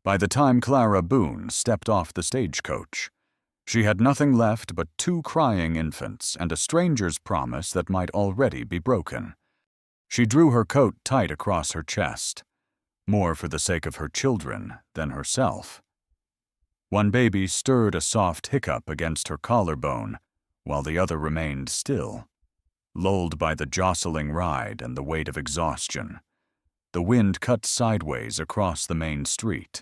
By the time Clara Boone stepped off the stagecoach, she had nothing left but 2 crying infants and a stranger's promise that might already be broken. She drew her coat tight across her chest, more for the sake of her children than herself. One baby stirred a soft hiccup against her collarbone, while the other remained still, lulled by the jostling ride and the weight of exhaustion. The wind cut sideways across the main street,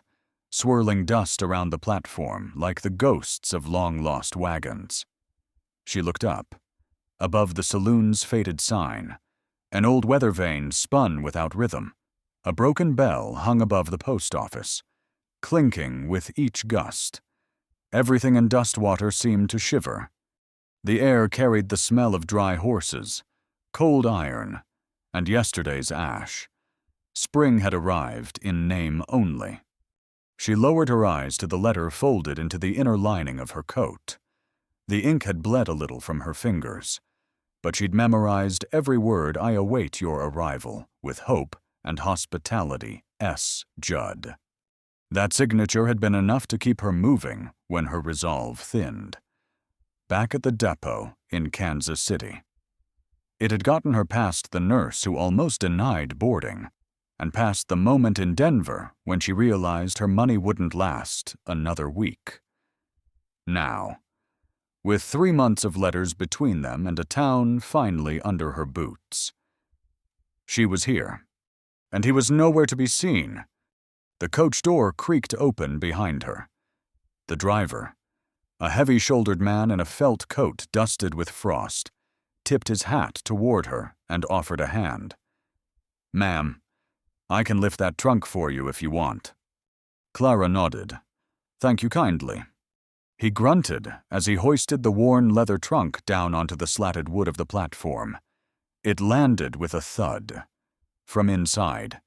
swirling dust around the platform like the ghosts of long-lost wagons. She looked up. Above the saloon's faded sign, an old weather vane spun without rhythm. A broken bell hung above the post office, clinking with each gust. Everything in Dustwater seemed to shiver. The air carried the smell of dry horses, cold iron, and yesterday's ash. Spring had arrived in name only. She lowered her eyes to the letter folded into the inner lining of her coat. The ink had bled a little from her fingers, but she'd memorized every word. "I await your arrival, with hope and hospitality, S. Judd." That signature had been enough to keep her moving when her resolve thinned. Back at the depot in Kansas City. It had gotten her past the nurse who almost denied boarding, and past the moment in Denver when she realized her money wouldn't last another week. Now, with 3 months of letters between them and a town finally under her boots. She was here, and he was nowhere to be seen. The coach door creaked open behind her. The driver, a heavy-shouldered man in a felt coat dusted with frost, tipped his hat toward her and offered a hand. "Ma'am, I can lift that trunk for you if you want." Clara nodded. "Thank you kindly." He grunted as he hoisted the worn leather trunk down onto the slatted wood of the platform. It landed with a thud. From inside,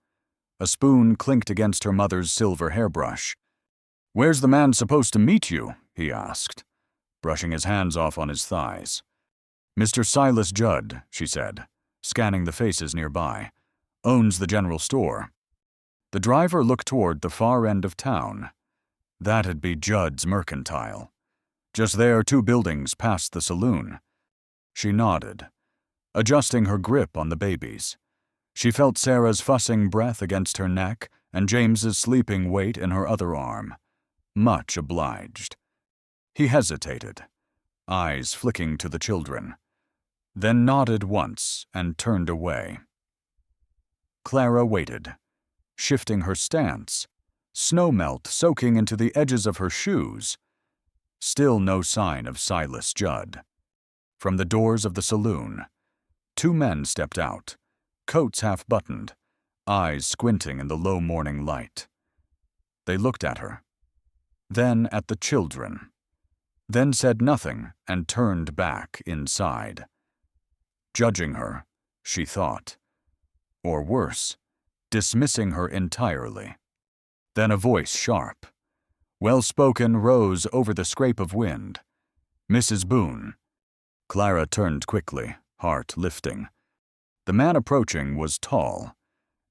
a spoon clinked against her mother's silver hairbrush. "Where's the man supposed to meet you?" he asked, brushing his hands off on his thighs. "Mr. Silas Judd," she said, scanning the faces nearby. "Owns the general store." The driver looked toward the far end of town. That'd be Judd's Mercantile. Just there, 2 buildings past the saloon. She nodded, adjusting her grip on the babies. She felt Sarah's fussing breath against her neck and James's sleeping weight in her other arm. Much obliged. He hesitated, eyes flicking to the children, then nodded once and turned away. Clara waited, shifting her stance, snowmelt soaking into the edges of her shoes. Still no sign of Silas Judd. From the doors of the saloon, 2 men stepped out, coats half-buttoned, eyes squinting in the low morning light. They looked at her, then at the children, then said nothing and turned back inside. Judging her, she thought. Or worse, dismissing her entirely. Then a voice sharp, well-spoken, rose over the scrape of wind. "Mrs. Boone." Clara turned quickly, heart lifting. The man approaching was tall,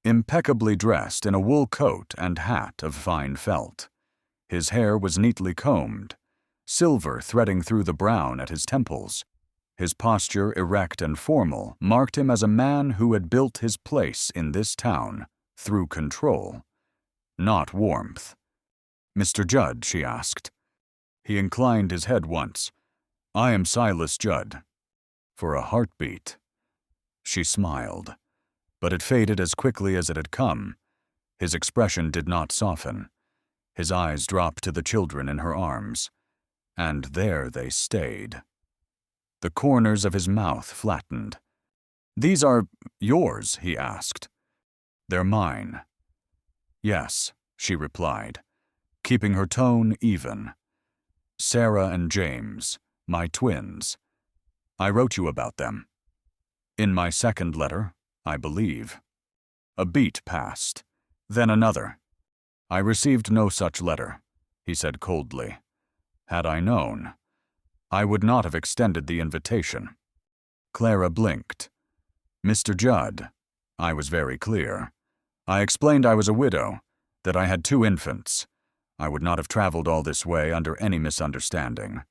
impeccably dressed in a wool coat and hat of fine felt. His hair was neatly combed, silver threading through the brown at his temples. His posture, erect and formal, marked him as a man who had built his place in this town through control, not warmth. "Mr. Judd?" she asked. He inclined his head once. "I am Silas Judd." For a heartbeat. She smiled, but it faded as quickly as it had come. His expression did not soften. His eyes dropped to the children in her arms, and there they stayed. The corners of his mouth flattened. "These are yours?" he asked. "They're mine." "Yes," she replied, keeping her tone even. "Sarah and James, my twins. I wrote you about them. In my second letter, I believe." A beat passed, then another. "I received no such letter," he said coldly. "Had I known, I would not have extended the invitation." Clara blinked. "Mr. Judd, I was very clear. I explained I was a widow, that I had 2 infants. I would not have traveled all this way under any misunderstanding.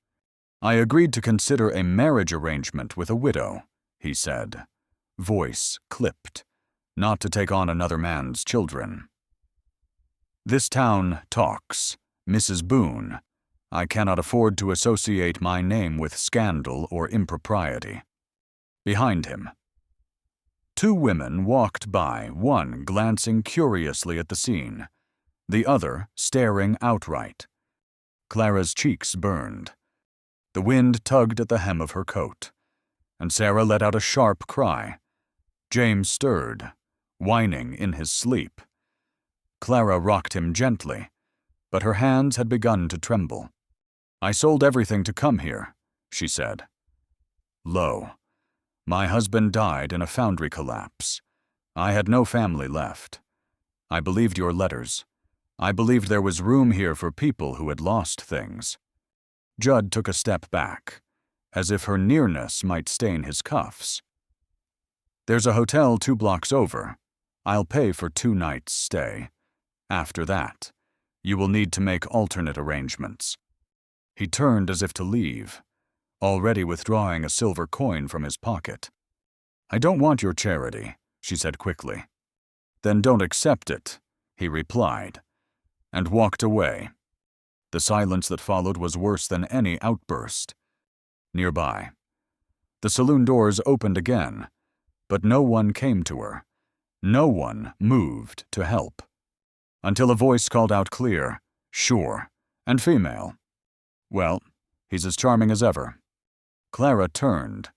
I agreed to consider a marriage arrangement with a widow, he said, voice clipped, not to take on another man's children. This town talks. Mrs. Boone. I cannot afford to associate my name with scandal or impropriety. Behind him. Two women walked by, one glancing curiously at the scene, the other staring outright. Clara's cheeks burned. The wind tugged at the hem of her coat, and Sarah let out a sharp cry. James stirred, whining in his sleep. Clara rocked him gently, but her hands had begun to tremble. I sold everything to come here, she said. Low. My husband died in a foundry collapse. I had no family left. I believed your letters. I believed there was room here for people who had lost things. Judd took a step back, as if her nearness might stain his cuffs. There's a hotel 2 blocks over. I'll pay for 2 nights' stay. After that, you will need to make alternate arrangements. He turned as if to leave, already withdrawing a silver coin from his pocket. I don't want your charity, she said quickly. Then don't accept it, he replied, and walked away. The silence that followed was worse than any outburst. Nearby, the saloon doors opened again, but no one came to her. No one moved to help. Until a voice called out clear, sure, and female. Well, he's as charming as ever. Clara turned.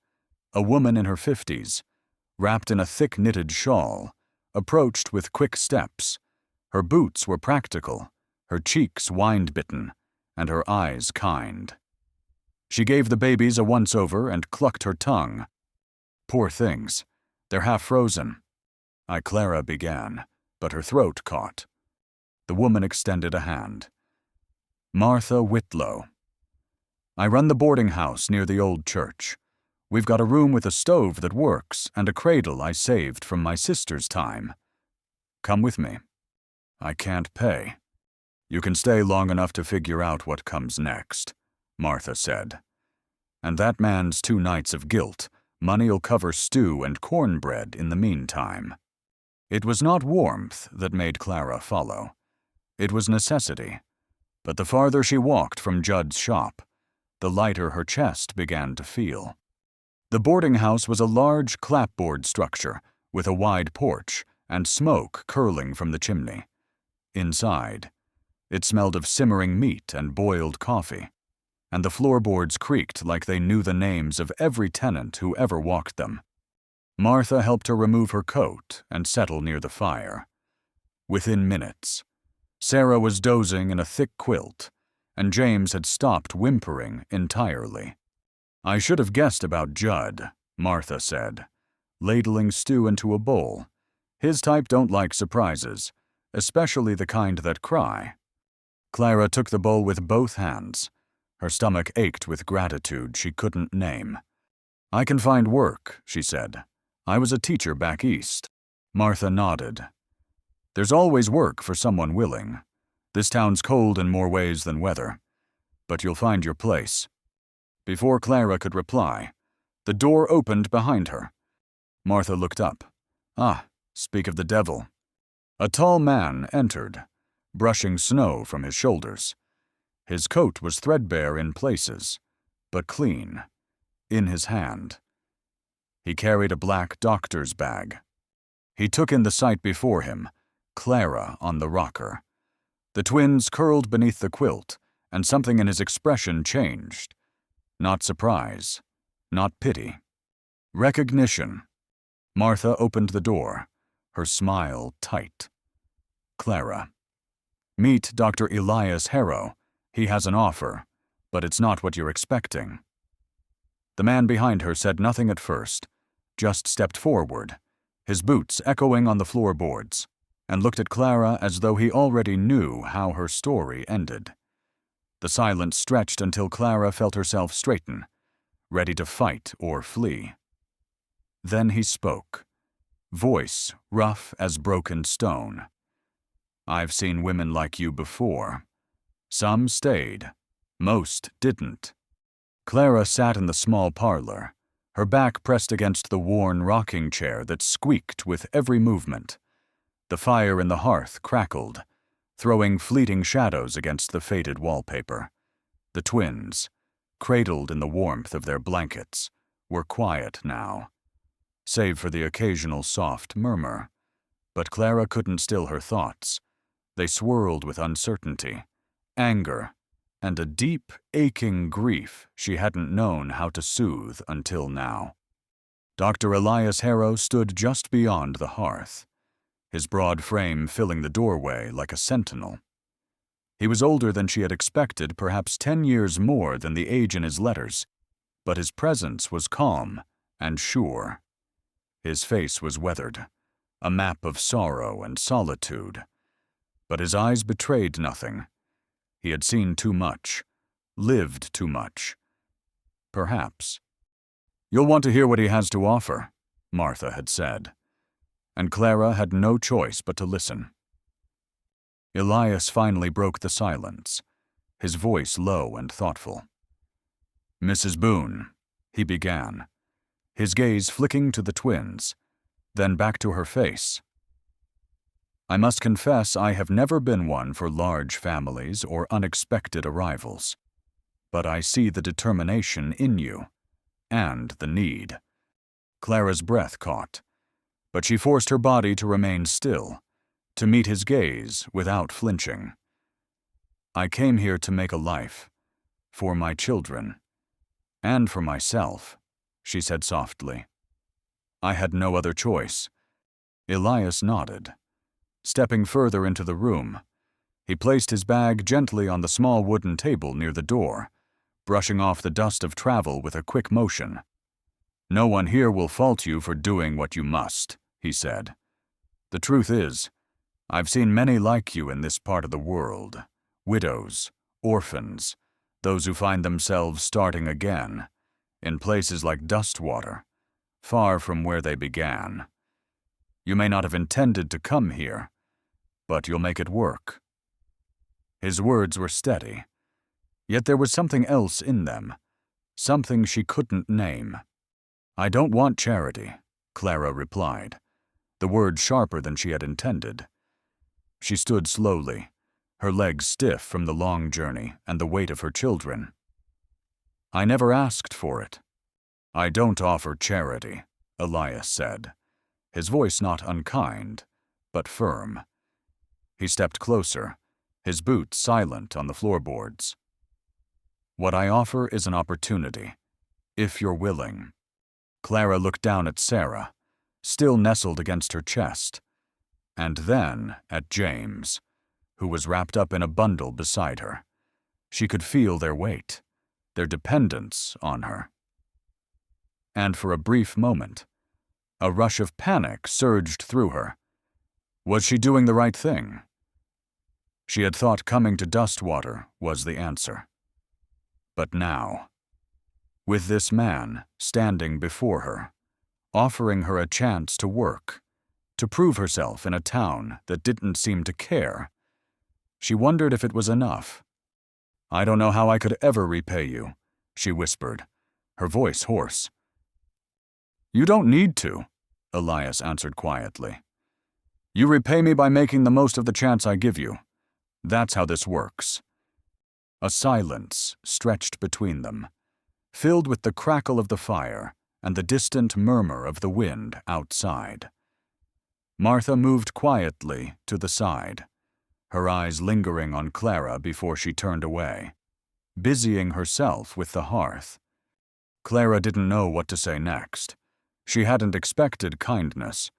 A woman in her 50s, wrapped in a thick knitted shawl, approached with quick steps. Her boots were practical, her cheeks wind-bitten, and her eyes kind. She gave the babies a once-over and clucked her tongue. Poor things, they're half frozen. Clara began, but her throat caught. The woman extended a hand. Martha Whitlow. I run the boarding house near the old church. We've got a room with a stove that works and a cradle I saved from my sister's time. Come with me. I can't pay. You can stay long enough to figure out what comes next, Martha said. And that man's 2 nights of guilt, money'll cover stew and cornbread in the meantime. It was not warmth that made Clara follow. It was necessity. But the farther she walked from Judd's shop, the lighter her chest began to feel. The boarding house was a large clapboard structure with a wide porch and smoke curling from the chimney. Inside, it smelled of simmering meat and boiled coffee, and the floorboards creaked like they knew the names of every tenant who ever walked them. Martha helped her remove her coat and settle near the fire. Within minutes, Sarah was dozing in a thick quilt, and James had stopped whimpering entirely. I should have guessed about Judd, Martha said, ladling stew into a bowl. His type don't like surprises, especially the kind that cry. Clara took the bowl with both hands. Her stomach ached with gratitude she couldn't name. I can find work, she said. I was a teacher back east. Martha nodded. There's always work for someone willing. This town's cold in more ways than weather, but you'll find your place. Before Clara could reply, the door opened behind her. Martha looked up. Speak of the devil. A tall man entered, brushing snow from his shoulders. His coat was threadbare in places, but clean, in his hand. He carried a black doctor's bag. He took in the sight before him, Clara on the rocker. The twins curled beneath the quilt, and something in his expression changed. Not surprise, not pity. Recognition. Martha opened the door, her smile tight. Clara. Meet Dr. Elias Harrow. He has an offer, but it's not what you're expecting. The man behind her said nothing at first, just stepped forward, his boots echoing on the floorboards, and looked at Clara as though he already knew how her story ended. The silence stretched until Clara felt herself straighten, ready to fight or flee. Then he spoke, voice rough as broken stone. I've seen women like you before. Some stayed. Most didn't. Clara sat in the small parlor, her back pressed against the worn rocking chair that squeaked with every movement. The fire in the hearth crackled, throwing fleeting shadows against the faded wallpaper. The twins, cradled in the warmth of their blankets, were quiet now, save for the occasional soft murmur. But Clara couldn't still her thoughts. They swirled with uncertainty, anger, and a deep, aching grief she hadn't known how to soothe until now. Dr. Elias Harrow stood just beyond the hearth, his broad frame filling the doorway like a sentinel. He was older than she had expected, perhaps 10 years more than the age in his letters, but his presence was calm and sure. His face was weathered, a map of sorrow and solitude, but his eyes betrayed nothing. He had seen too much, lived too much. Perhaps. "You'll want to hear what he has to offer," Martha had said, and Clara had no choice but to listen. Elias finally broke the silence, his voice low and thoughtful. "Mrs. Boone," he began, his gaze flicking to the twins, then back to her face. "I must confess I have never been one for large families or unexpected arrivals, but I see the determination in you, and the need." Clara's breath caught, but she forced her body to remain still, to meet his gaze without flinching. "I came here to make a life, for my children, and for myself," she said softly. "I had no other choice." Elias nodded. Stepping further into the room, he placed his bag gently on the small wooden table near the door, brushing off the dust of travel with a quick motion. "No one here will fault you for doing what you must," he said. "The truth is, I've seen many like you in this part of the world, widows, orphans, those who find themselves starting again, in places like Dustwater, far from where they began. You may not have intended to come here, but you'll make it work." His words were steady, yet there was something else in them, something she couldn't name. "I don't want charity," Clara replied, the word sharper than she had intended. She stood slowly, her legs stiff from the long journey and the weight of her children. "I never asked for it." "I don't offer charity," Elias said, his voice not unkind, but firm. He stepped closer, his boots silent on the floorboards. "What I offer is an opportunity, if you're willing." Clara looked down at Sarah, still nestled against her chest, and then at James, who was wrapped up in a bundle beside her. She could feel their weight, their dependence on her. And for a brief moment, a rush of panic surged through her. Was she doing the right thing? She had thought coming to Dustwater was the answer. But now, with this man standing before her, offering her a chance to work, to prove herself in a town that didn't seem to care, she wondered if it was enough. "I don't know how I could ever repay you," she whispered, her voice hoarse. "You don't need to," Elias answered quietly. "You repay me by making the most of the chance I give you. That's how this works." A silence stretched between them, filled with the crackle of the fire and the distant murmur of the wind outside. Martha moved quietly to the side, her eyes lingering on Clara before she turned away, busying herself with the hearth. Clara didn't know what to say next. She hadn't expected kindness,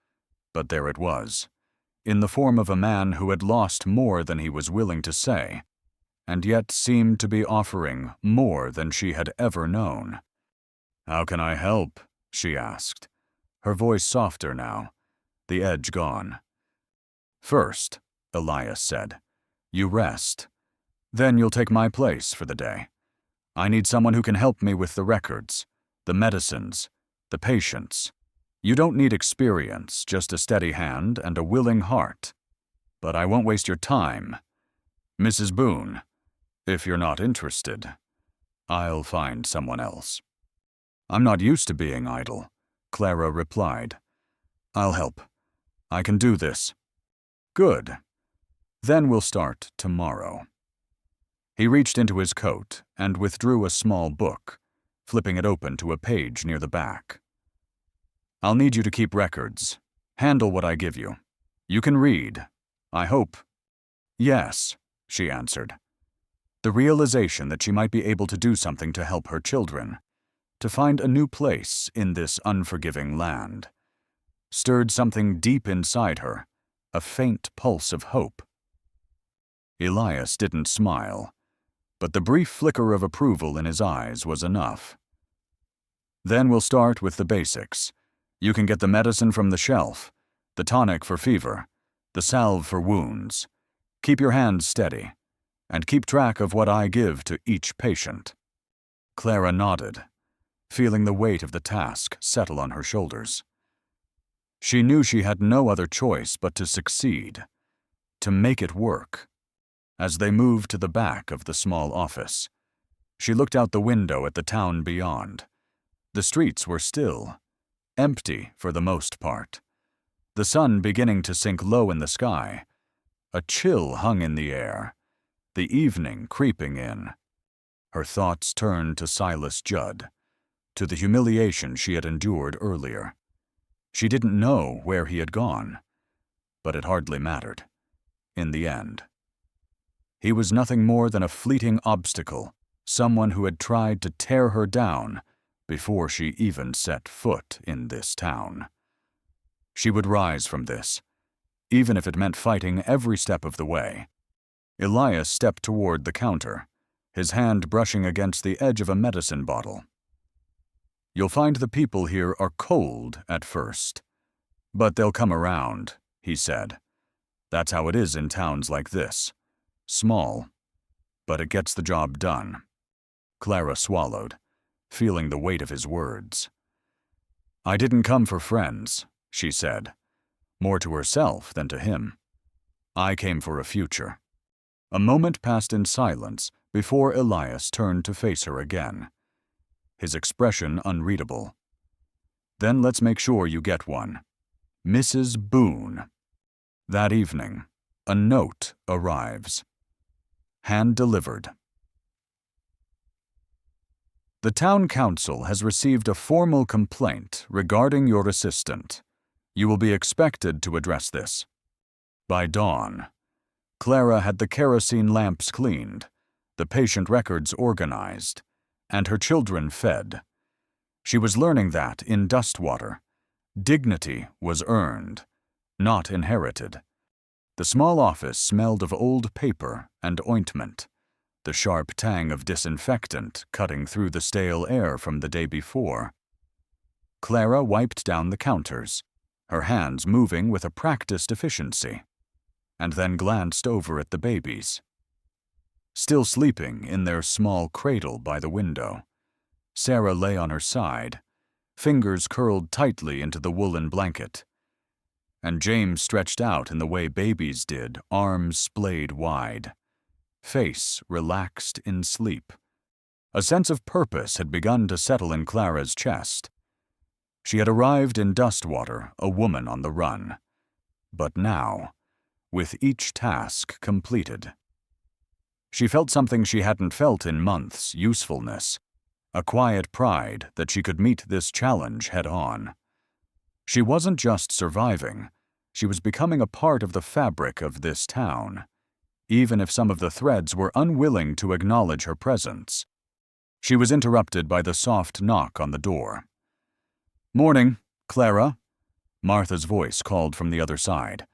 but there it was, in the form of a man who had lost more than he was willing to say, and yet seemed to be offering more than she had ever known. "How can I help?" she asked, her voice softer now, the edge gone. "First," Elias said, "you rest. Then you'll take my place for the day. I need someone who can help me with the records, the medicines, the patients. You don't need experience, just a steady hand and a willing heart. But I won't waste your time. Mrs. Boone, If you're not interested, I'll find someone else. I'm not used to being idle, Clara replied. I'll help. I can do this. Good. Then we'll start tomorrow. He reached into his coat and withdrew a small book, flipping it open to a page near the back. I'll need you to keep records. Handle what I give you. You can read, I hope. Yes, she answered. The realization that she might be able to do something to help her children, to find a new place in this unforgiving land, stirred something deep inside her, a faint pulse of hope. Elias didn't smile, but the brief flicker of approval in his eyes was enough. Then we'll start with the basics. You can get the medicine from the shelf, the tonic for fever, the salve for wounds. Keep your hands steady, and keep track of what I give to each patient. Clara nodded, feeling the weight of the task settle on her shoulders. She knew she had no other choice but to succeed, to make it work. As they moved to the back of the small office, she looked out the window at the town beyond. The streets were still, empty for the most part. The sun beginning to sink low in the sky. A chill hung in the air, the evening creeping in. Her thoughts turned to Silas Judd, to the humiliation she had endured earlier. She didn't know where he had gone, but it hardly mattered, in the end. He was nothing more than a fleeting obstacle, someone who had tried to tear her down before she even set foot in this town. She would rise from this, even if it meant fighting every step of the way. Elias stepped toward the counter, his hand brushing against the edge of a medicine bottle. You'll find the people here are cold at first, but they'll come around, he said. That's how it is in towns like this. Small, but it gets the job done. Clara swallowed, feeling the weight of his words. I didn't come for friends, she said, more to herself than to him. I came for a future. A moment passed in silence before Elias turned to face her again, his expression unreadable. Then let's make sure you get one. Mrs. Boone. That evening, a note arrives. Hand-delivered. The town council has received a formal complaint regarding your assistant. You will be expected to address this. By dawn, Clara had the kerosene lamps cleaned, the patient records organized, and her children fed. She was learning that, in Dustwater, dignity was earned, not inherited. The small office smelled of old paper and ointment, the sharp tang of disinfectant cutting through the stale air from the day before. Clara wiped down the counters, her hands moving with a practiced efficiency, and then glanced over at the babies. Still sleeping in their small cradle by the window, Sarah lay on her side, fingers curled tightly into the woolen blanket, and James stretched out in the way babies did, arms splayed wide, face relaxed in sleep. A sense of purpose had begun to settle in Clara's chest. She had arrived in Dustwater, a woman on the run. But now, with each task completed, she felt something she hadn't felt in months: usefulness, a quiet pride that she could meet this challenge head-on. She wasn't just surviving, she was becoming a part of the fabric of this town, even if some of the threads were unwilling to acknowledge her presence. She was interrupted by the soft knock on the door. "Morning, Clara," Martha's voice called from the other side.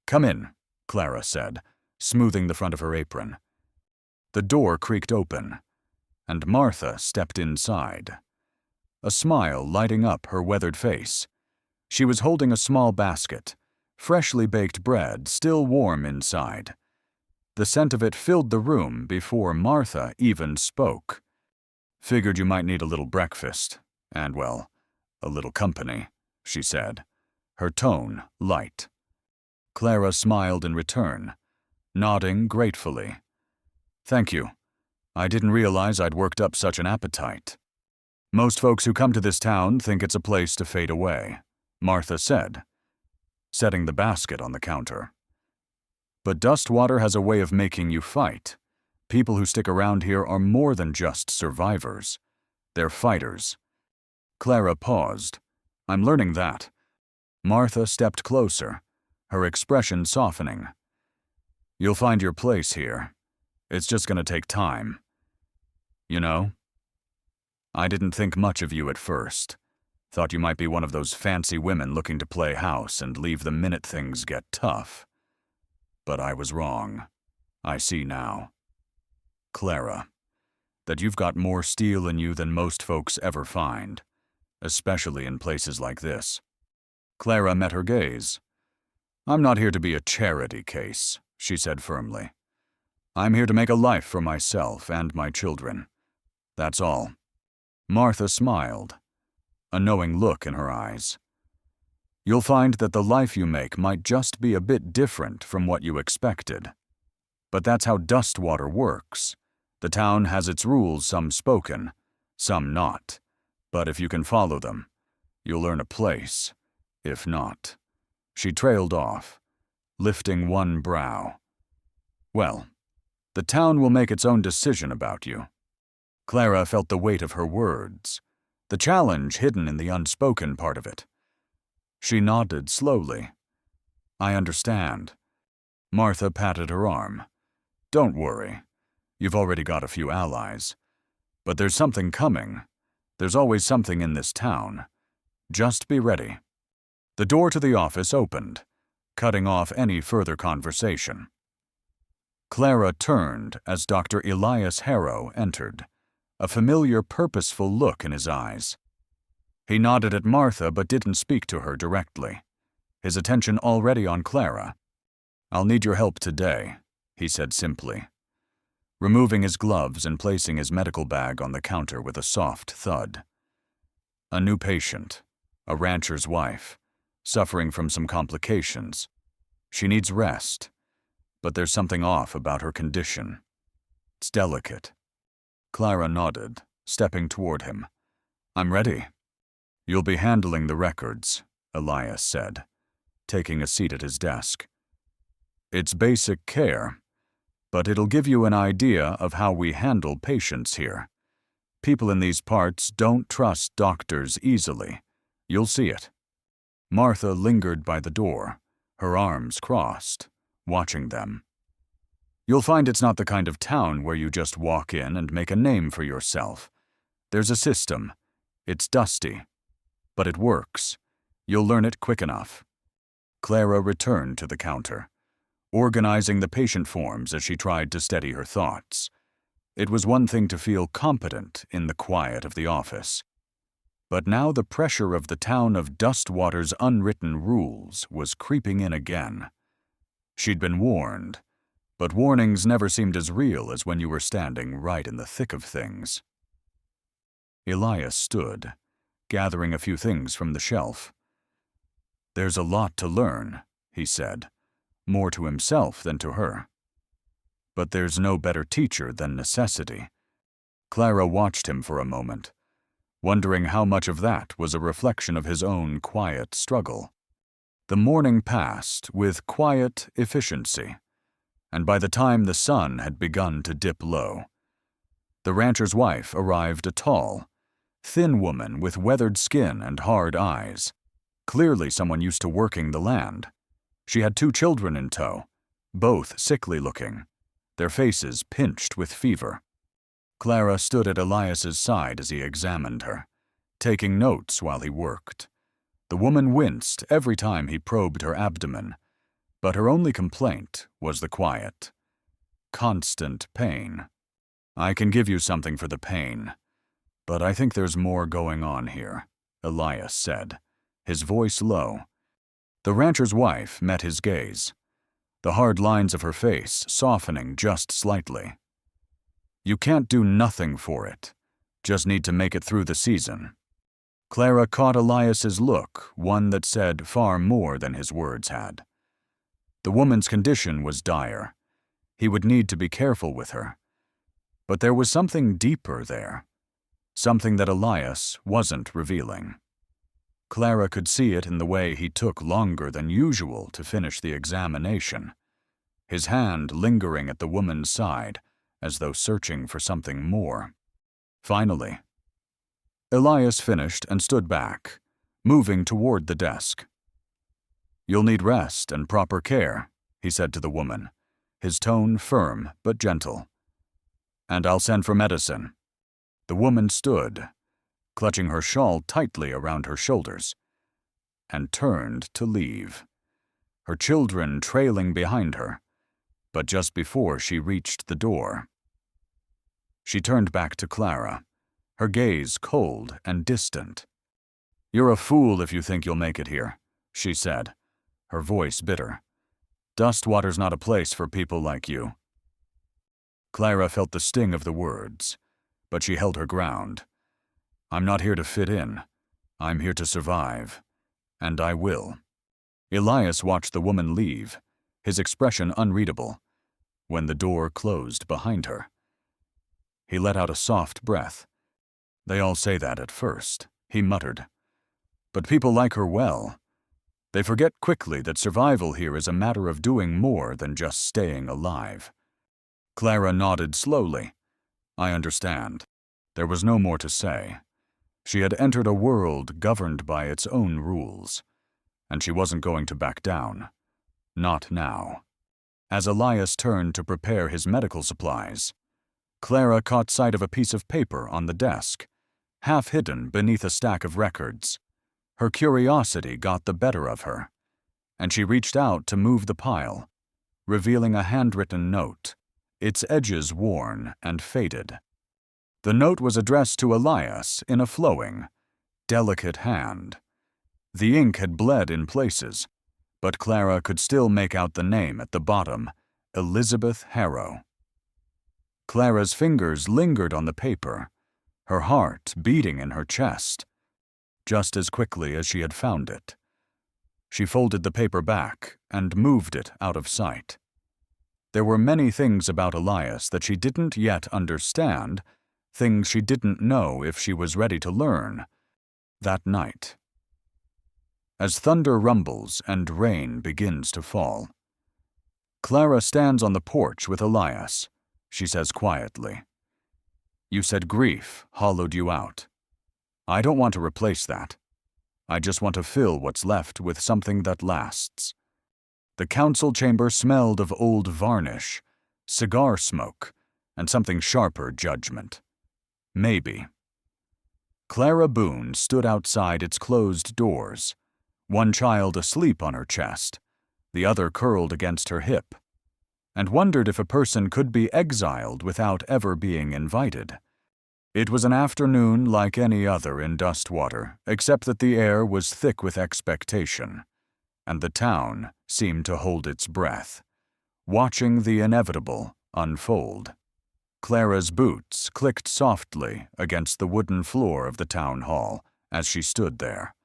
"Come in," Clara said, smoothing the front of her apron. The door creaked open, and Martha stepped inside, a smile lighting up her weathered face. She was holding a small basket, freshly baked bread still warm inside. The scent of it filled the room before Martha even spoke. "Figured you might need a little breakfast, and, well, a little company," she said, her tone light. Clara smiled in return, nodding gratefully. Thank you. I didn't realize I'd worked up such an appetite. Most folks who come to this town think it's a place to fade away, Martha said, setting the basket on the counter. But Dustwater has a way of making you fight. People who stick around here are more than just survivors. They're fighters. Clara paused. I'm learning that. Martha stepped closer, her expression softening. You'll find your place here. It's just going to take time. You know, I didn't think much of you at first. Thought you might be one of those fancy women looking to play house and leave the minute things get tough. But I was wrong. I see now. Clara, that you've got more steel in you than most folks ever find, especially in places like this. Clara met her gaze. I'm not here to be a charity case, she said firmly. I'm here to make a life for myself and my children. That's all. Martha smiled, a knowing look in her eyes. You'll find that the life you make might just be a bit different from what you expected. But that's how Dustwater works. The town has its rules, some spoken, some not. But if you can follow them, you'll earn a place. If not. She trailed off, lifting one brow. Well, the town will make its own decision about you. Clara felt the weight of her words, the challenge hidden in the unspoken part of it. She nodded slowly. I understand. Martha patted her arm. Don't worry. You've already got a few allies. But there's something coming. There's always something in this town. Just be ready. The door to the office opened, cutting off any further conversation. Clara turned as Dr. Elias Harrow entered, a familiar, purposeful look in his eyes. He nodded at Martha but didn't speak to her directly, his attention already on Clara. I'll need your help today, he said simply, removing his gloves and placing his medical bag on the counter with a soft thud. A new patient, a rancher's wife, suffering from some complications. She needs rest, but there's something off about her condition. It's delicate. Clara nodded, stepping toward him. I'm ready. You'll be handling the records, Elias said, taking a seat at his desk. It's basic care, but it'll give you an idea of how we handle patients here. People in these parts don't trust doctors easily. You'll see it. Martha lingered by the door, her arms crossed, watching them. You'll find it's not the kind of town where you just walk in and make a name for yourself. There's a system. It's dusty. But it works. You'll learn it quick enough. Clara returned to the counter, organizing the patient forms as she tried to steady her thoughts. It was one thing to feel competent in the quiet of the office. But now the pressure of the town of Dustwater's unwritten rules was creeping in again. She'd been warned, but warnings never seemed as real as when you were standing right in the thick of things. Elias stood, gathering a few things from the shelf. There's a lot to learn, he said, more to himself than to her. But there's no better teacher than necessity. Clara watched him for a moment, wondering how much of that was a reflection of his own quiet struggle. The morning passed with quiet efficiency, and by the time the sun had begun to dip low, the rancher's wife arrived, a tall, thin woman with weathered skin and hard eyes, clearly someone used to working the land. She had 2 children in tow, both sickly-looking, their faces pinched with fever. Clara stood at Elias's side as he examined her, taking notes while he worked. The woman winced every time he probed her abdomen, but her only complaint was the quiet, constant pain. I can give you something for the pain, but I think there's more going on here, Elias said, his voice low. The rancher's wife met his gaze, the hard lines of her face softening just slightly. You can't do nothing for it, just need to make it through the season. Clara caught Elias's look, one that said far more than his words had. The woman's condition was dire. He would need to be careful with her, But there was something deeper there, something that Elias wasn't revealing. Clara could see it in the way he took longer than usual to finish the examination, his hand lingering at the woman's side as though searching for something more. Finally, Elias finished and stood back, moving toward the desk. "You'll need rest and proper care," he said to the woman, his tone firm but gentle. "And I'll send for medicine." The woman stood, clutching her shawl tightly around her shoulders, and turned to leave, her children trailing behind her, but just before she reached the door. She turned back to Clara, her gaze cold and distant. "You're a fool if you think you'll make it here," she said, her voice bitter. "Dustwater's not a place for people like you." Clara felt the sting of the words, but she held her ground. "I'm not here to fit in. I'm here to survive. And I will." Elias watched the woman leave, his expression unreadable, when the door closed behind her. He let out a soft breath. "They all say that at first," he muttered. "But people like her well. They forget quickly that survival here is a matter of doing more than just staying alive." Clara nodded slowly. "I understand." There was no more to say. She had entered a world governed by its own rules, and she wasn't going to back down. Not now. As Elias turned to prepare his medical supplies, Clara caught sight of a piece of paper on the desk, half hidden beneath a stack of records. Her curiosity got the better of her, and she reached out to move the pile, revealing a handwritten note, its edges worn and faded. The note was addressed to Elias in a flowing, delicate hand. The ink had bled in places, but Clara could still make out the name at the bottom, Elizabeth Harrow. Clara's fingers lingered on the paper, her heart beating in her chest, just as quickly as she had found it. She folded the paper back and moved it out of sight. There were many things about Elias that she didn't yet understand, things she didn't know if she was ready to learn. That night, as thunder rumbles and rain begins to fall, Clara stands on the porch with Elias. She says quietly, "You said grief hollowed you out. I don't want to replace that. I just want to fill what's left with something that lasts." The council chamber smelled of old varnish, cigar smoke, and something sharper judgment. Maybe. Clara Boone stood outside its closed doors, one child asleep on her chest, the other curled against her hip, and wondered if a person could be exiled without ever being invited. It was an afternoon like any other in Dustwater, except that the air was thick with expectation, and the town seemed to hold its breath, watching the inevitable unfold. Clara's boots clicked softly against the wooden floor of the town hall as she stood there,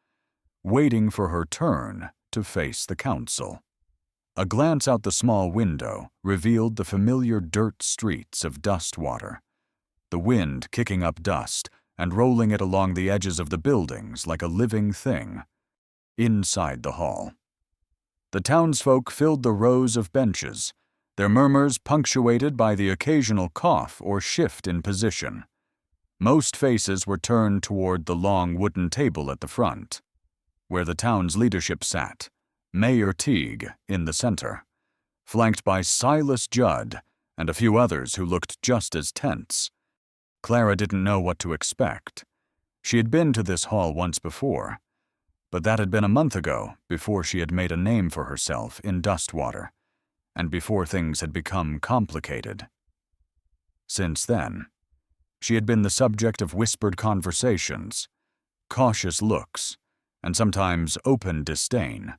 waiting for her turn to face the council. A glance out the small window revealed the familiar dirt streets of Dustwater, the wind kicking up dust and rolling it along the edges of the buildings like a living thing. Inside the hall, the townsfolk filled the rows of benches, their murmurs punctuated by the occasional cough or shift in position. Most faces were turned toward the long wooden table at the front, where the town's leadership sat, Mayor Teague in the center, flanked by Silas Judd and a few others who looked just as tense. Clara didn't know what to expect. She had been to this hall once before, but that had been a month ago, before she had made a name for herself in Dustwater, and before things had become complicated. Since then, she had been the subject of whispered conversations, cautious looks, and sometimes open disdain.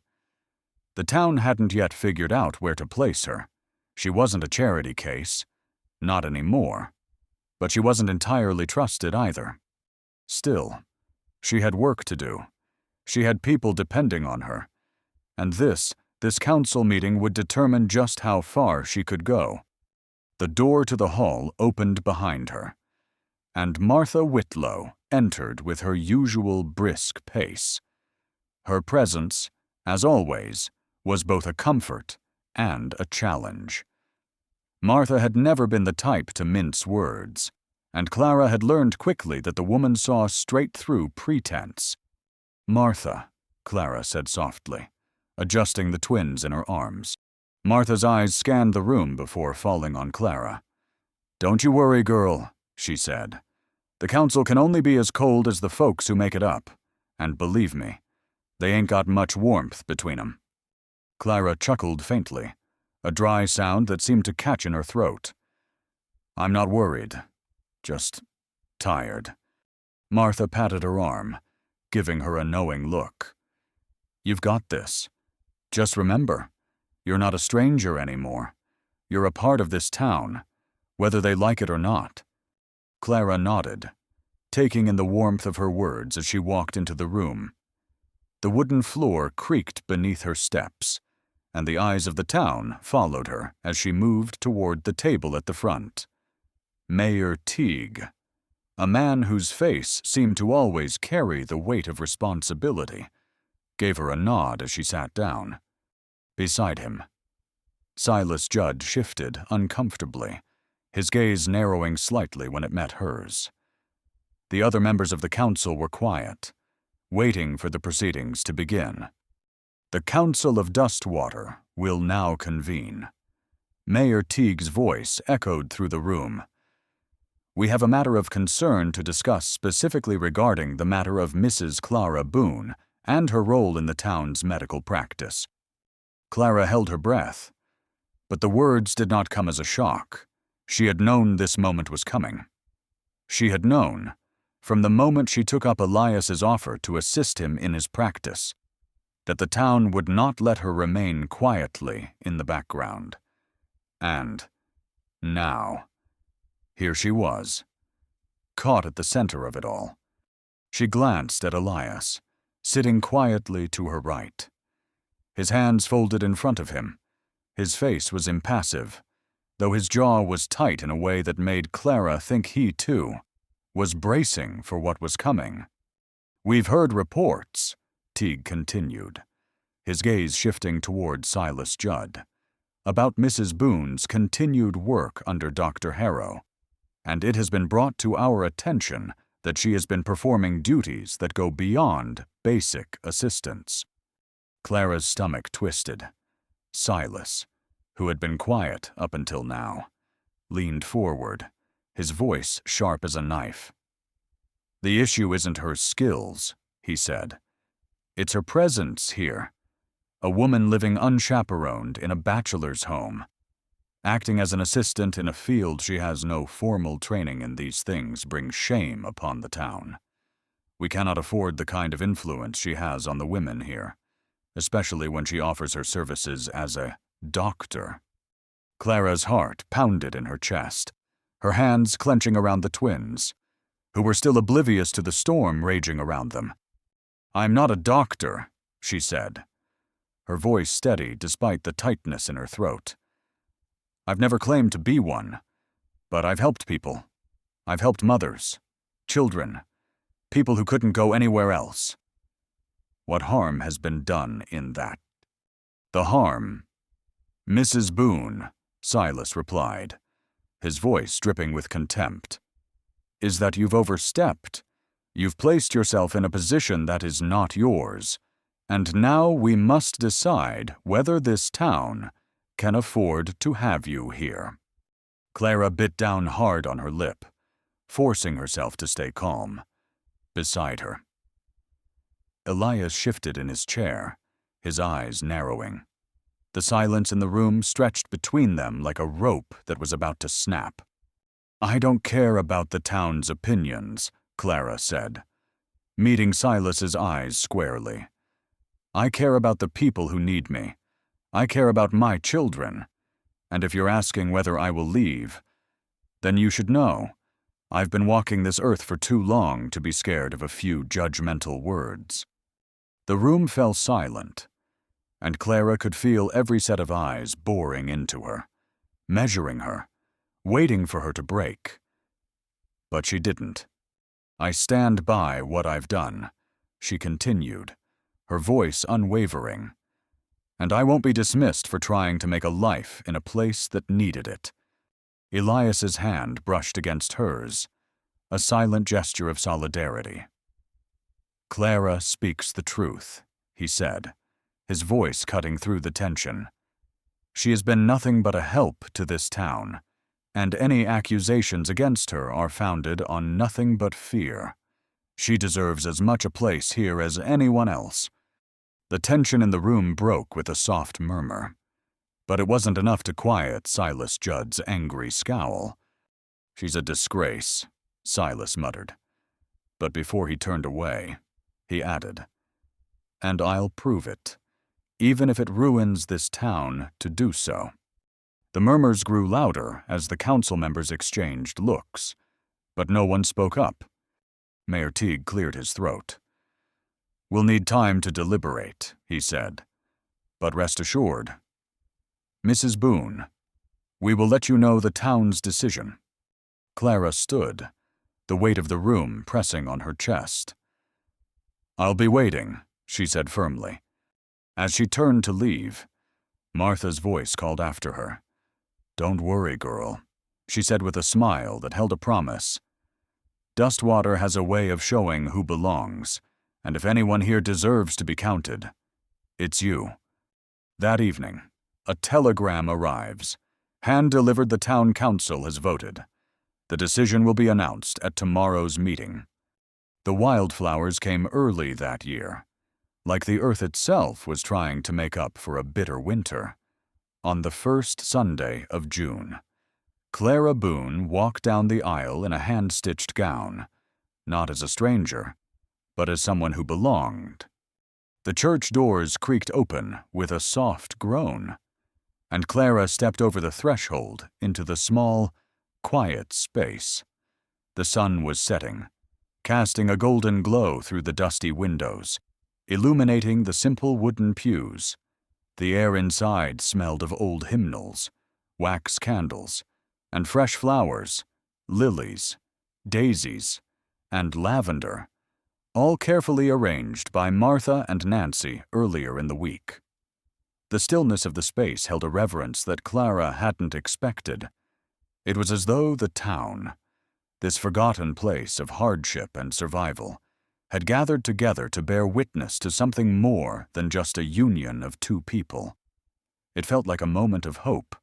The town hadn't yet figured out where to place her. She wasn't a charity case, not anymore, but she wasn't entirely trusted either. Still, she had work to do. She had people depending on her, and this council meeting would determine just how far she could go. The door to the hall opened behind her, and Martha Whitlow entered with her usual brisk pace. Her presence, as always, was both a comfort and a challenge. Martha had never been the type to mince words, and Clara had learned quickly that the woman saw straight through pretense. "Martha," Clara said softly, adjusting the twins in her arms. Martha's eyes scanned the room before falling on Clara. "Don't you worry, girl," she said. "The council can only be as cold as the folks who make it up, and believe me, they ain't got much warmth between 'em." Clara chuckled faintly, a dry sound that seemed to catch in her throat. "I'm not worried, just tired." Martha patted her arm, giving her a knowing look. "You've got this. Just remember, you're not a stranger anymore. You're a part of this town, whether they like it or not." Clara nodded, taking in the warmth of her words as she walked into the room. The wooden floor creaked beneath her steps, and the eyes of the town followed her as she moved toward the table at the front. Mayor Teague, a man whose face seemed to always carry the weight of responsibility, gave her a nod as she sat down. Beside him, Silas Judd shifted uncomfortably, his gaze narrowing slightly when it met hers. The other members of the council were quiet, waiting for the proceedings to begin. "The Council of Dustwater will now convene." Mayor Teague's voice echoed through the room. "We have a matter of concern to discuss specifically regarding the matter of Mrs. Clara Boone and her role in the town's medical practice." Clara held her breath, but the words did not come as a shock. She had known this moment was coming. She had known, from the moment she took up Elias's offer to assist him in his practice, that the town would not let her remain quietly in the background. And now, here she was, caught at the center of it all. She glanced at Elias, sitting quietly to her right. His hands folded in front of him. His face was impassive, though his jaw was tight in a way that made Clara think he, too, was bracing for what was coming. "We've heard reports," Teague continued, his gaze shifting toward Silas Judd, "about Mrs. Boone's continued work under Dr. Harrow, and it has been brought to our attention that she has been performing duties that go beyond basic assistance." Clara's stomach twisted. Silas, who had been quiet up until now, leaned forward, his voice sharp as a knife. "The issue isn't her skills," he said. "It's her presence here. A woman living unchaperoned in a bachelor's home, acting as an assistant in a field she has no formal training in. These things bring shame upon the town. We cannot afford the kind of influence she has on the women here, especially when she offers her services as a doctor." Clara's heart pounded in her chest, her hands clenching around the twins, who were still oblivious to the storm raging around them. "I'm not a doctor," she said, her voice steady despite the tightness in her throat. "I've never claimed to be one, but I've helped people. I've helped mothers, children, people who couldn't go anywhere else. What harm has been done in that?" "The harm, Mrs. Boone," Silas replied, his voice dripping with contempt, "is that you've overstepped. You've placed yourself in a position that is not yours, and now we must decide whether this town can afford to have you here." Clara bit down hard on her lip, forcing herself to stay calm. Beside her, Elias shifted in his chair, his eyes narrowing. The silence in the room stretched between them like a rope that was about to snap. "I don't care about the town's opinions," Clara said, meeting Silas's eyes squarely. "I care about the people who need me. I care about my children. And if you're asking whether I will leave, then you should know. I've been walking this earth for too long to be scared of a few judgmental words." The room fell silent, and Clara could feel every set of eyes boring into her, measuring her, waiting for her to break. But she didn't. "I stand by what I've done," she continued, her voice unwavering. "And I won't be dismissed for trying to make a life in a place that needed it." Elias's hand brushed against hers, a silent gesture of solidarity. "Clara speaks the truth," he said, his voice cutting through the tension. "She has been nothing but a help to this town, and any accusations against her are founded on nothing but fear. She deserves as much a place here as anyone else." The tension in the room broke with a soft murmur, but it wasn't enough to quiet Silas Judd's angry scowl. "She's a disgrace," Silas muttered. But before he turned away, he added, "And I'll prove it, even if it ruins this town to do so." The murmurs grew louder as the council members exchanged looks, but no one spoke up. Mayor Teague cleared his throat. "We'll need time to deliberate," he said, "but rest assured, Mrs. Boone, we will let you know the town's decision." Clara stood, the weight of the room pressing on her chest. "I'll be waiting," she said firmly. As she turned to leave, Martha's voice called after her. "Don't worry, girl," she said with a smile that held a promise. "Dustwater has a way of showing who belongs, and if anyone here deserves to be counted, it's you." That evening, a telegram arrives. Hand-delivered, the town council has voted. The decision will be announced at tomorrow's meeting. The wildflowers came early that year, like the earth itself was trying to make up for a bitter winter. On the first Sunday of June, Clara Boone walked down the aisle in a hand-stitched gown, not as a stranger, but as someone who belonged. The church doors creaked open with a soft groan, and Clara stepped over the threshold into the small, quiet space. The sun was setting, casting a golden glow through the dusty windows, illuminating the simple wooden pews. The air inside smelled of old hymnals, wax candles, and fresh flowers, lilies, daisies, and lavender, all carefully arranged by Martha and Nancy earlier in the week. The stillness of the space held a reverence that Clara hadn't expected. It was as though the town, this forgotten place of hardship and survival, had gathered together to bear witness to something more than just a union of two people. It felt like a moment of hope.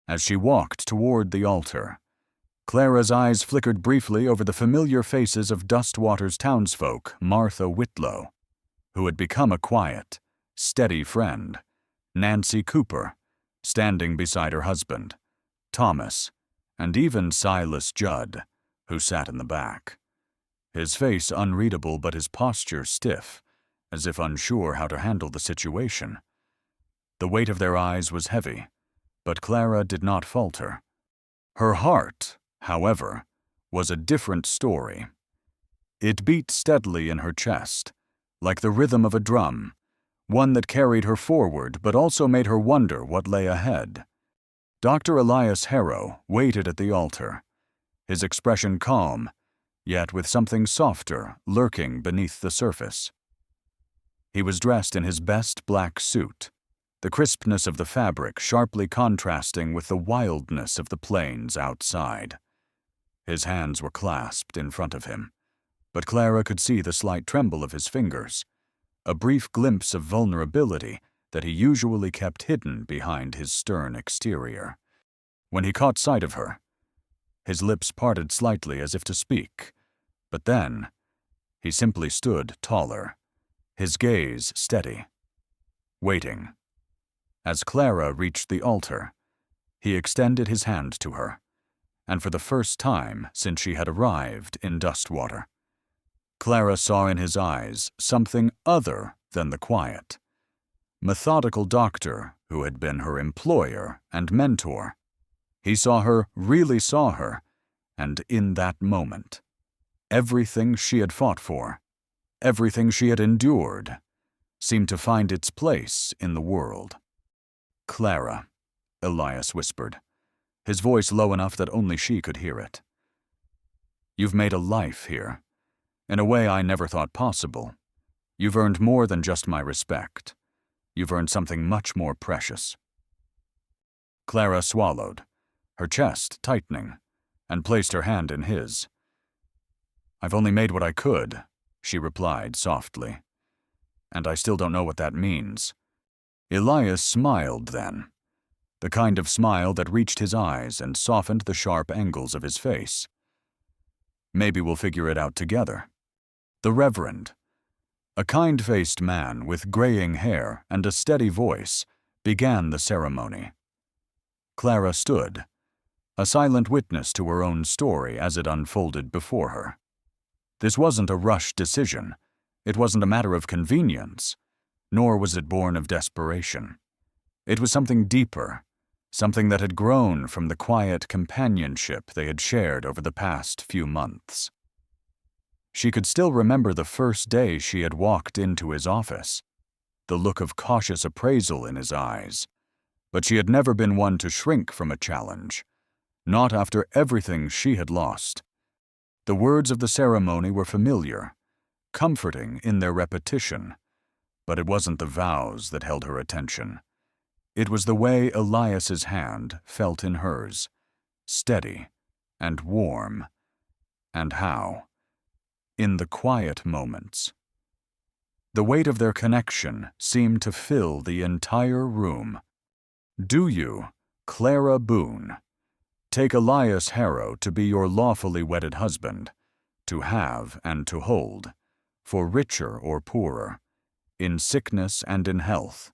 As she walked toward the altar, Clara's eyes flickered briefly over the familiar faces of Dustwater's townsfolk, Martha Whitlow, who had become a quiet, steady friend, Nancy Cooper, standing beside her husband, Thomas, and even Silas Judd, who sat in the back. His face unreadable but his posture stiff, as if unsure how to handle the situation. The weight of their eyes was heavy, but Clara did not falter. Her heart, however, was a different story. It beat steadily in her chest, like the rhythm of a drum, one that carried her forward but also made her wonder what lay ahead. Dr. Elias Harrow waited at the altar, his expression calm, yet with something softer lurking beneath the surface. He was dressed in his best black suit, the crispness of the fabric sharply contrasting with the wildness of the plains outside. His hands were clasped in front of him, but Clara could see the slight tremble of his fingers, a brief glimpse of vulnerability that he usually kept hidden behind his stern exterior. When he caught sight of her, his lips parted slightly as if to speak, but then he simply stood taller, his gaze steady, waiting. As Clara reached the altar, he extended his hand to her, and for the first time since she had arrived in Dustwater, Clara saw in his eyes something other than the quiet, methodical doctor who had been her employer and mentor. He really saw her, and in that moment, everything she had fought for, everything she had endured, seemed to find its place in the world. "Clara," Elias whispered, his voice low enough that only she could hear it. "You've made a life here, in a way I never thought possible. You've earned more than just my respect. You've earned something much more precious." Clara swallowed, her chest tightening, and placed her hand in his. "I've only made what I could," she replied softly. "And I still don't know what that means." Elias smiled then, the kind of smile that reached his eyes and softened the sharp angles of his face. "Maybe we'll figure it out together." The Reverend, a kind-faced man with graying hair and a steady voice, began the ceremony. Clara stood, a silent witness to her own story as it unfolded before her. This wasn't a rushed decision. It wasn't a matter of convenience, nor was it born of desperation. It was something deeper, something that had grown from the quiet companionship they had shared over the past few months. She could still remember the first day she had walked into his office, the look of cautious appraisal in his eyes, but she had never been one to shrink from a challenge, not after everything she had lost. The words of the ceremony were familiar, comforting in their repetition, but it wasn't the vows that held her attention. It was the way Elias's hand felt in hers, steady and warm, and how, in the quiet moments, the weight of their connection seemed to fill the entire room. "Do you, Clara Boone, take Elias Harrow to be your lawfully wedded husband, to have and to hold, for richer or poorer, in sickness and in health,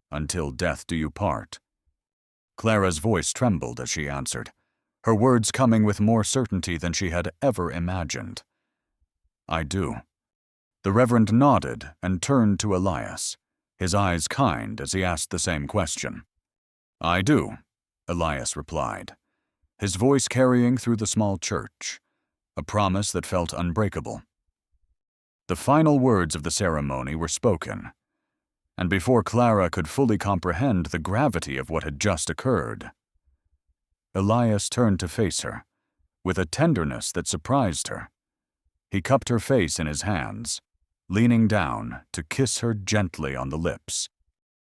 until death do you part?" Clara's voice trembled as she answered, her words coming with more certainty than she had ever imagined. "I do." The Reverend nodded and turned to Elias, his eyes kind as he asked the same question. "I do," Elias replied, his voice carrying through the small church, a promise that felt unbreakable. The final words of the ceremony were spoken, and before Clara could fully comprehend the gravity of what had just occurred, Elias turned to face her, with a tenderness that surprised her. He cupped her face in his hands, leaning down to kiss her gently on the lips.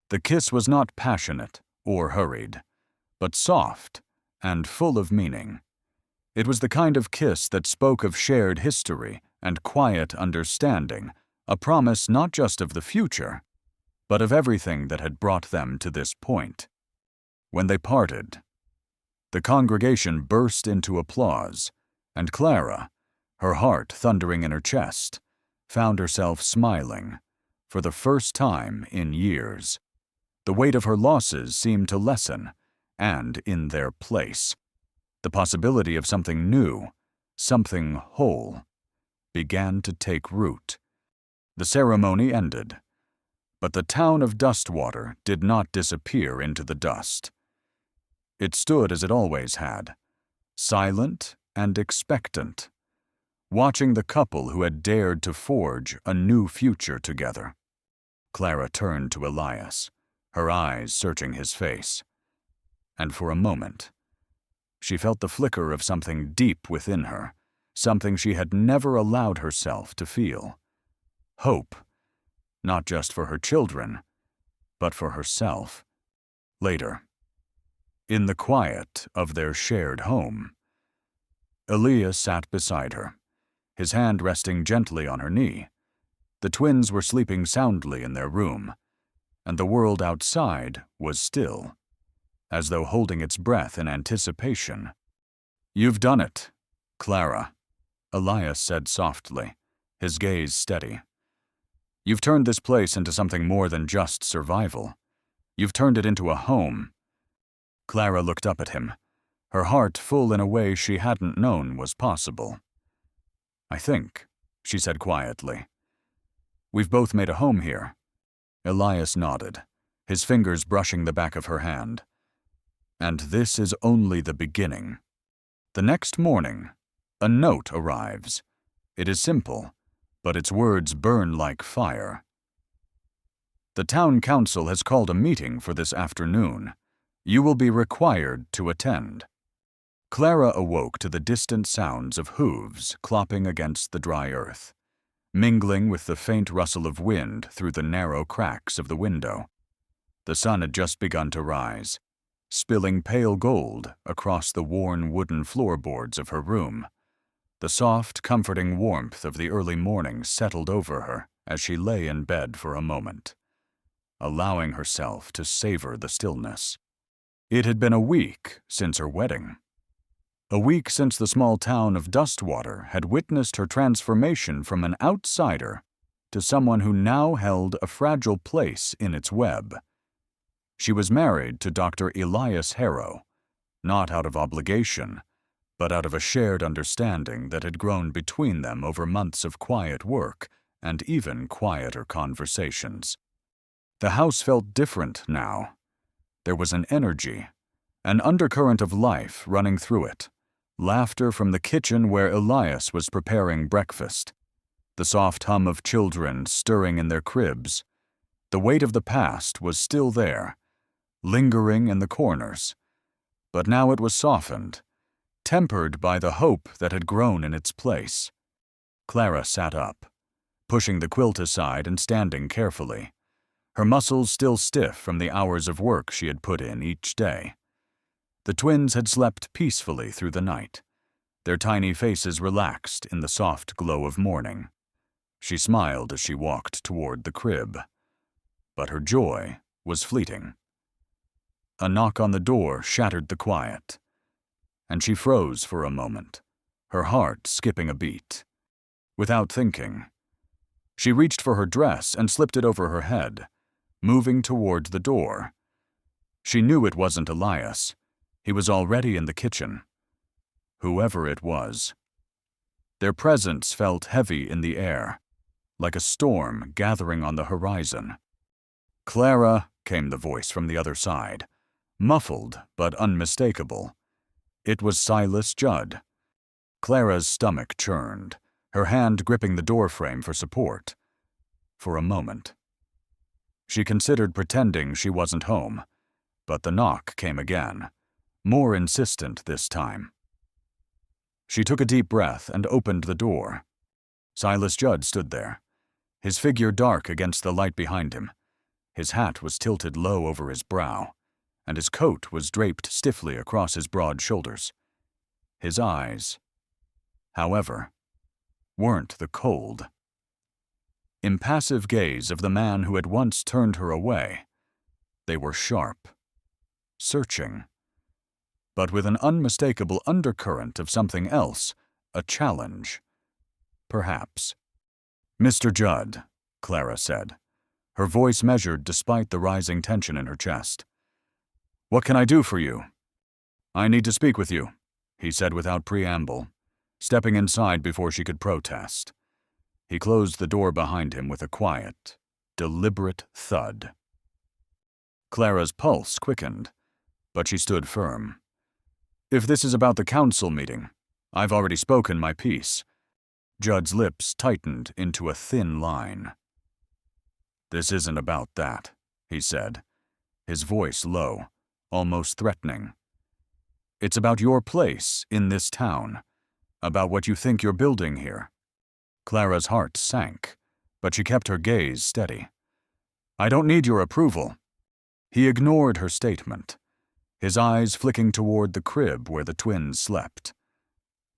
The kiss was not passionate or hurried, but soft and full of meaning. It was the kind of kiss that spoke of shared history and quiet understanding, a promise not just of the future, but of everything that had brought them to this point. When they parted, the congregation burst into applause, and Clara, her heart thundering in her chest, found herself smiling, for the first time in years. The weight of her losses seemed to lessen, and in their place, the possibility of something new, something whole, began to take root. The ceremony ended, but the town of Dustwater did not disappear into the dust. It stood as it always had, silent and expectant, watching the couple who had dared to forge a new future together. Clara turned to Elias, her eyes searching his face, and for a moment, she felt the flicker of something deep within her, something she had never allowed herself to feel. Hope, not just for her children, but for herself. Later, in the quiet of their shared home, Elias sat beside her, his hand resting gently on her knee. The twins were sleeping soundly in their room, and the world outside was still, as though holding its breath in anticipation. "You've done it, Clara," Elias said softly, his gaze steady. "You've turned this place into something more than just survival. You've turned it into a home." Clara looked up at him, her heart full in a way she hadn't known was possible. "I think," she said quietly, "we've both made a home here." Elias nodded, his fingers brushing the back of her hand. "And this is only the beginning." The next morning, a note arrives. It is simple, but its words burn like fire. "The town council has called a meeting for this afternoon. You will be required to attend." Clara awoke to the distant sounds of hooves clopping against the dry earth, mingling with the faint rustle of wind through the narrow cracks of the window. The sun had just begun to rise, spilling pale gold across the worn wooden floorboards of her room. The soft, comforting warmth of the early morning settled over her as she lay in bed for a moment, allowing herself to savor the stillness. It had been a week since her wedding. A week since the small town of Dustwater had witnessed her transformation from an outsider to someone who now held a fragile place in its web. She was married to Dr. Elias Harrow, not out of obligation, but out of a shared understanding that had grown between them over months of quiet work and even quieter conversations. The house felt different now. There was an energy, an undercurrent of life running through it. Laughter from the kitchen where Elias was preparing breakfast, the soft hum of children stirring in their cribs. The weight of the past was still there, lingering in the corners, but now it was softened, tempered by the hope that had grown in its place. Clara sat up, pushing the quilt aside and standing carefully, her muscles still stiff from the hours of work she had put in each day. The twins had slept peacefully through the night, their tiny faces relaxed in the soft glow of morning. She smiled as she walked toward the crib, but her joy was fleeting. A knock on the door shattered the quiet, and she froze for a moment, her heart skipping a beat. Without thinking, she reached for her dress and slipped it over her head, moving toward the door. She knew it wasn't Elias. He was already in the kitchen. Whoever it was. Their presence felt heavy in the air, like a storm gathering on the horizon. "Clara," came the voice from the other side, muffled but unmistakable. It was Silas Judd. Clara's stomach churned, her hand gripping the doorframe for support. For a moment, she considered pretending she wasn't home, but the knock came again, more insistent this time. She took a deep breath and opened the door. Silas Judd stood there, his figure dark against the light behind him. His hat was tilted low over his brow, and his coat was draped stiffly across his broad shoulders. His eyes, however, weren't the cold, impassive gaze of the man who had once turned her away. They were sharp, searching, but with an unmistakable undercurrent of something else, a challenge. Perhaps. "Mr. Judd," Clara said, her voice measured despite the rising tension in her chest. "What can I do for you?" "I need to speak with you," he said without preamble, stepping inside before she could protest. He closed the door behind him with a quiet, deliberate thud. Clara's pulse quickened, but she stood firm. "If this is about the council meeting, I've already spoken my piece." Judd's lips tightened into a thin line. "This isn't about that," he said, his voice low, almost threatening. "It's about your place in this town, about what you think you're building here." Clara's heart sank, but she kept her gaze steady. "I don't need your approval." He ignored her statement, his eyes flicking toward the crib where the twins slept,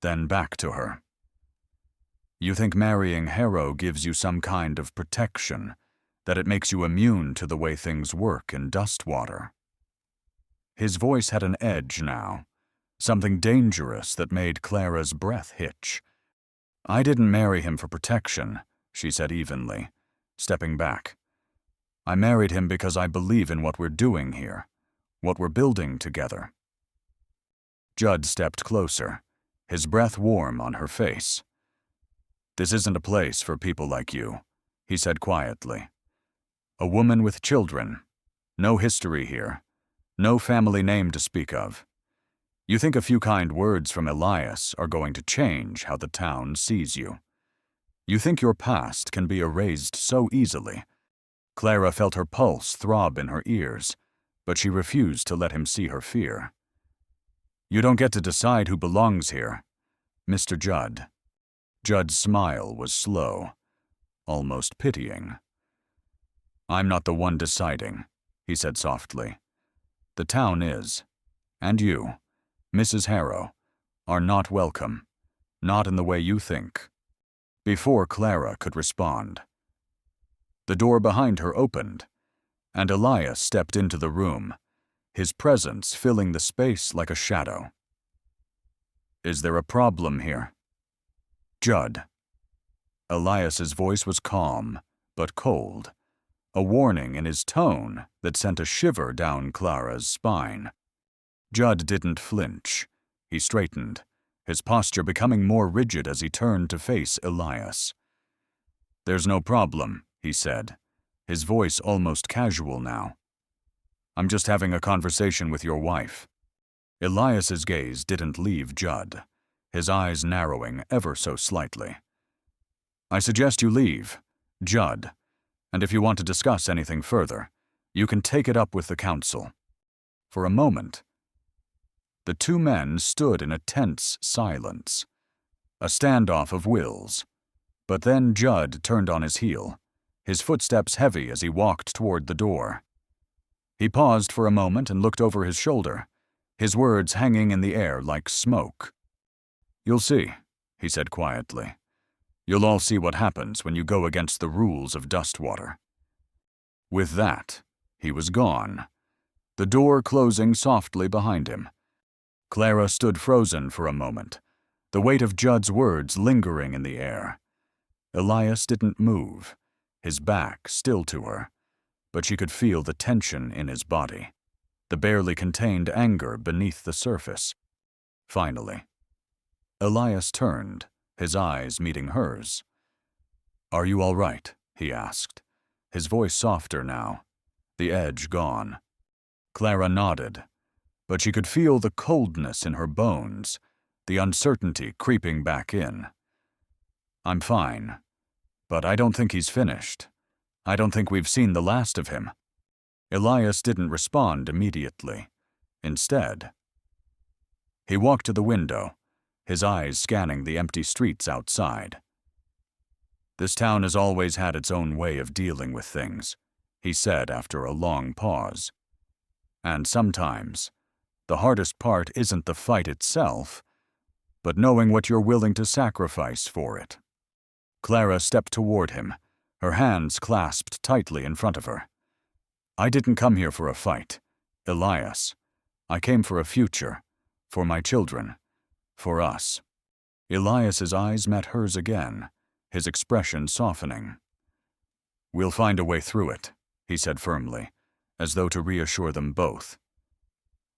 then back to her. "You think marrying Harrow gives you some kind of protection, that it makes you immune to the way things work in Dustwater." His voice had an edge now, something dangerous that made Clara's breath hitch. "I didn't marry him for protection," she said evenly, stepping back. "I married him because I believe in what we're doing here, what we're building together." Judd stepped closer, his breath warm on her face. "This isn't a place for people like you," he said quietly. "A woman with children, no history here, no family name to speak of. You think a few kind words from Elias are going to change how the town sees you. You think your past can be erased so easily." Clara felt her pulse throb in her ears, but she refused to let him see her fear. You don't get to decide who belongs here, Mr. Judd. Judd's smile was slow, almost pitying. I'm not the one deciding, he said softly. The town is. And you, Mrs. Harrow, are not welcome. Not in the way you think. Before Clara could respond, the door behind her opened, and Elias stepped into the room, his presence filling the space like a shadow. Is there a problem here? Judd. Elias's voice was calm, but cold, a warning in his tone that sent a shiver down Clara's spine. Judd didn't flinch. He straightened, his posture becoming more rigid as he turned to face Elias. There's no problem, he said, his voice almost casual now. I'm just having a conversation with your wife. Elias's gaze didn't leave Judd, his eyes narrowing ever so slightly. I suggest you leave, Judd, and if you want to discuss anything further, you can take it up with the council. For a moment, the two men stood in a tense silence, a standoff of wills. But then Judd turned on his heel, his footsteps heavy as he walked toward the door. He paused for a moment and looked over his shoulder, his words hanging in the air like smoke. You'll see, he said quietly. You'll all see what happens when you go against the rules of Dustwater. With that, he was gone, the door closing softly behind him. Clara stood frozen for a moment, the weight of Judd's words lingering in the air. Elias didn't move, his back still to her, but she could feel the tension in his body, the barely contained anger beneath the surface. Finally, Elias turned, his eyes meeting hers. Are you all right? He asked, his voice softer now, the edge gone. Clara nodded, but she could feel the coldness in her bones, the uncertainty creeping back in. I'm fine, but I don't think he's finished. I don't think we've seen the last of him. Elias didn't respond immediately. Instead, he walked to the window, his eyes scanning the empty streets outside. This town has always had its own way of dealing with things, he said after a long pause. And sometimes, the hardest part isn't the fight itself, but knowing what you're willing to sacrifice for it. Clara stepped toward him, her hands clasped tightly in front of her. I didn't come here for a fight, Elias. I came for a future, for my children, for us. Elias's eyes met hers again, his expression softening. We'll find a way through it, he said firmly, as though to reassure them both.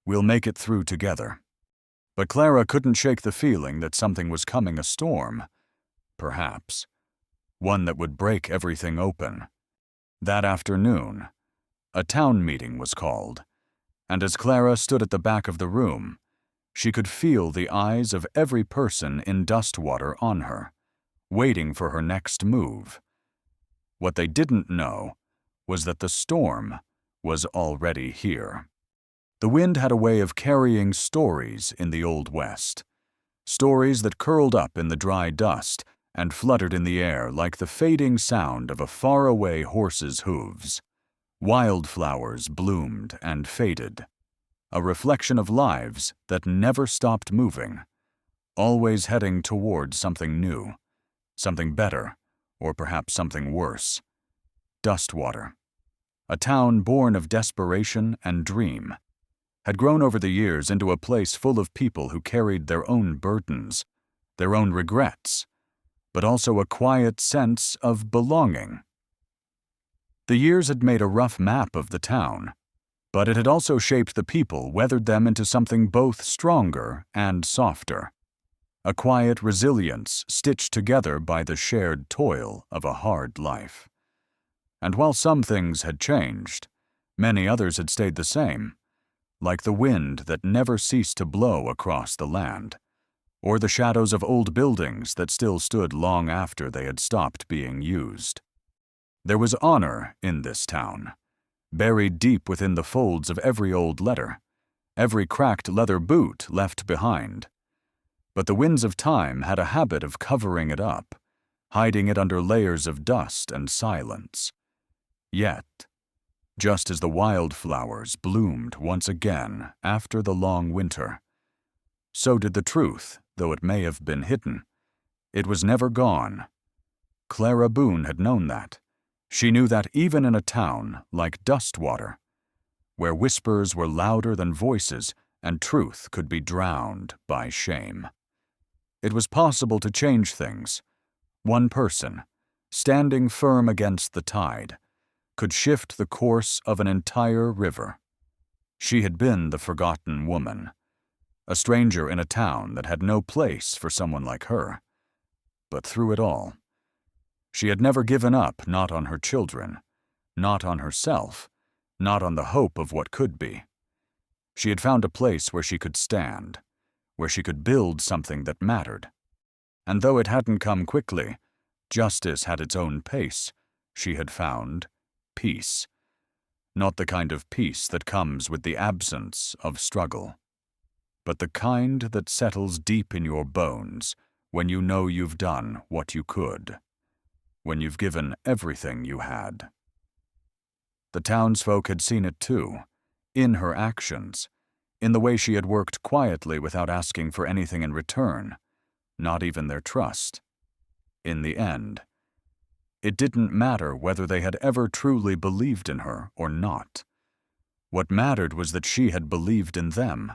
We'll make it through together. But Clara couldn't shake the feeling that something was coming, a storm, perhaps, one that would break everything open. That afternoon, a town meeting was called, and as Clara stood at the back of the room, she could feel the eyes of every person in Dustwater on her, waiting for her next move. What they didn't know was that the storm was already here. The wind had a way of carrying stories in the Old West, stories that curled up in the dry dust and fluttered in the air like the fading sound of a faraway horse's hooves. Wildflowers bloomed and faded, a reflection of lives that never stopped moving, always heading toward something new, something better, or perhaps something worse. Dustwater, a town born of desperation and dream, had grown over the years into a place full of people who carried their own burdens, their own regrets, but also a quiet sense of belonging. The years had made a rough map of the town, but it had also shaped the people, weathered them into something both stronger and softer, a quiet resilience stitched together by the shared toil of a hard life. And while some things had changed, many others had stayed the same, like the wind that never ceased to blow across the land, or the shadows of old buildings that still stood long after they had stopped being used. There was honor in this town, buried deep within the folds of every old letter, every cracked leather boot left behind. But the winds of time had a habit of covering it up, hiding it under layers of dust and silence. Yet, just as the wildflowers bloomed once again after the long winter, so did the truth, though it may have been hidden. It was never gone. Clara Boone had known that. She knew that even in a town like Dustwater, where whispers were louder than voices and truth could be drowned by shame, it was possible to change things. One person, standing firm against the tide, could shift the course of an entire river. She had been the forgotten woman, a stranger in a town that had no place for someone like her. But through it all, she had never given up, not on her children, not on herself, not on the hope of what could be. She had found a place where she could stand, where she could build something that mattered. And though it hadn't come quickly, justice had its own pace. She had found peace. Not the kind of peace that comes with the absence of struggle, but the kind that settles deep in your bones when you know you've done what you could, when you've given everything you had. The townsfolk had seen it too, in her actions, in the way she had worked quietly without asking for anything in return, not even their trust. In the end, it didn't matter whether they had ever truly believed in her or not. What mattered was that she had believed in them,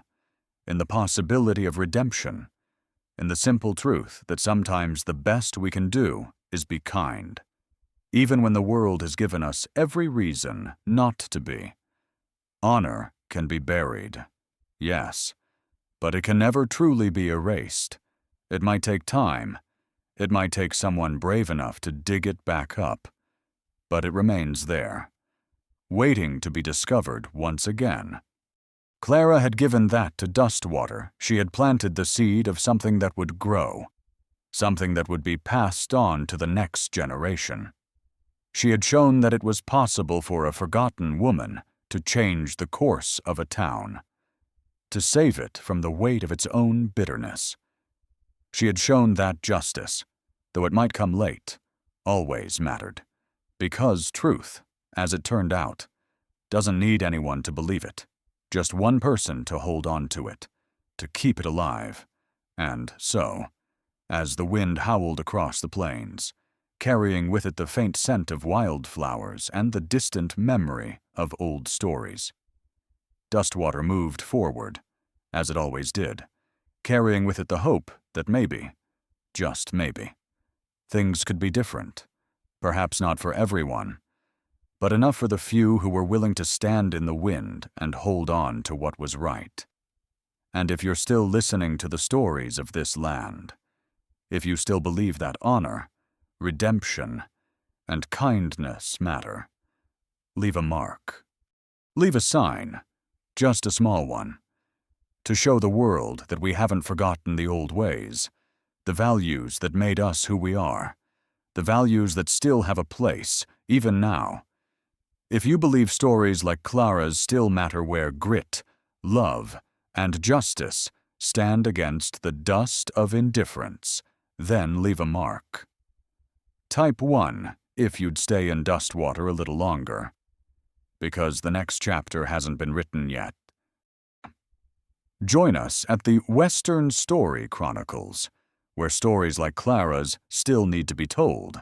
in the possibility of redemption, in the simple truth that sometimes the best we can do is be kind, even when the world has given us every reason not to be. Honor can be buried, yes, but it can never truly be erased. It might take time. It might take someone brave enough to dig it back up, but it remains there, waiting to be discovered once again. Clara had given that to Dustwater. She had planted the seed of something that would grow, something that would be passed on to the next generation. She had shown that it was possible for a forgotten woman to change the course of a town, to save it from the weight of its own bitterness. She had shown that justice, though it might come late, always mattered, because truth, as it turned out, doesn't need anyone to believe it, just one person to hold on to it, to keep it alive. And so, as the wind howled across the plains, carrying with it the faint scent of wildflowers and the distant memory of old stories, Dustwater moved forward, as it always did, carrying with it the hope that maybe, just maybe, things could be different. Perhaps not for everyone, but enough for the few who were willing to stand in the wind and hold on to what was right. And if you're still listening to the stories of this land, if you still believe that honor, redemption, and kindness matter, leave a mark. Leave a sign, just a small one, to show the world that we haven't forgotten the old ways, the values that made us who we are, the values that still have a place, even now. If you believe stories like Clara's still matter where grit, love, and justice stand against the dust of indifference, then leave a mark. Type 1 if you'd stay in Dustwater a little longer, because the next chapter hasn't been written yet. Join us at the Western Story Chronicles, where stories like Clara's still need to be told.